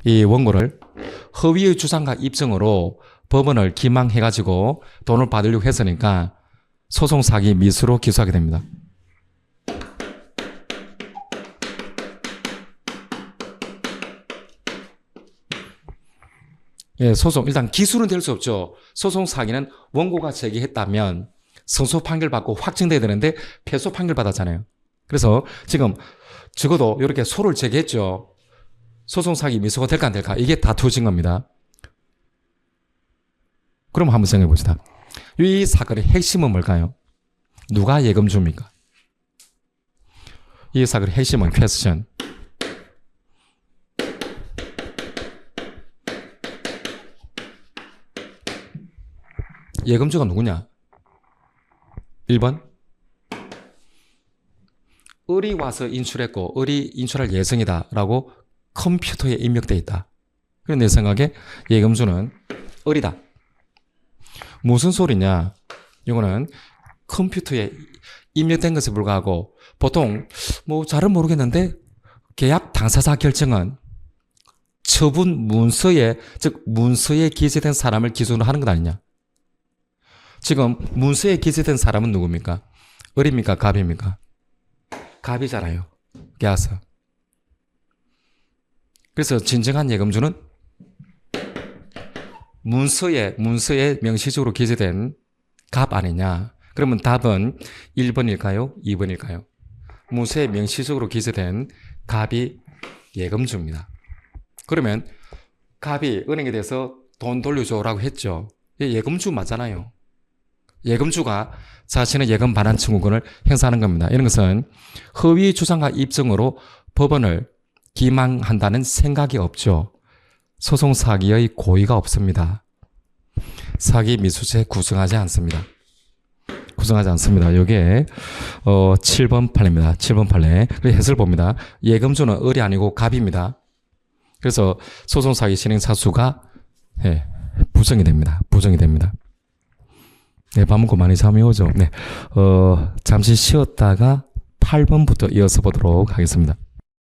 이 원고를 허위의 주장과 입증으로 법원을 기망해가지고 돈을 받으려고 했으니까 소송 사기 미수로 기소하게 됩니다. 소송 일단 기수는 될 수 없죠. 소송 사기는 원고가 제기했다면 승소 판결 받고 확정돼야 되는데 패소 판결 받았잖아요. 그래서 지금 적어도 이렇게 소를 제기했죠. 소송 사기 미수가 될까 안 될까 이게 다투어진 겁니다. 그럼 한번 생각해 봅시다. 이 사건의 핵심은 뭘까요? 누가 예금 줍니까? 이 사건의 핵심은 퀘스천. 예금주가 누구냐? 1번 을이 와서 인출했고 을이 인출할 예정이다 라고 컴퓨터에 입력되어 있다. 그래서 내 생각에 예금주는 을이다. 무슨 소리냐? 이거는 컴퓨터에 입력된 것에 불과하고 보통 뭐 잘은 모르겠는데 계약 당사자 결정은 처분 문서에 즉 문서에 기재된 사람을 기준으로 하는 것 아니냐? 지금 문서에 기재된 사람은 누굽니까? 을입니까? 갑입니까? 갑이잖아요. 계약서. 그래서 진정한 예금주는 문서에 명시적으로 기재된 갑 아니냐? 그러면 답은 1번일까요? 2번일까요? 문서에 명시적으로 기재된 갑이 예금주입니다. 그러면 갑이 은행에 대해서 돈 돌려줘라고 했죠. 예금주 맞잖아요. 예금주가 자신의 예금 반환 청구권을 행사하는 겁니다. 이런 것은 허위 주장과 입증으로 법원을 기망한다는 생각이 없죠. 소송 사기의 고의가 없습니다. 사기 미수죄 구성하지 않습니다. 구성하지 않습니다. 이게 7번 판례입니다. 7번 판례. 그래서 해설 봅니다. 예금주는 을이 아니고 갑입니다. 그래서 소송 사기 실행 사수가 부정이 됩니다. 부정이 됩니다. 네, 밥 먹고 많이 잠이 오죠. 네, 잠시 쉬었다가 8번부터 이어서 보도록 하겠습니다.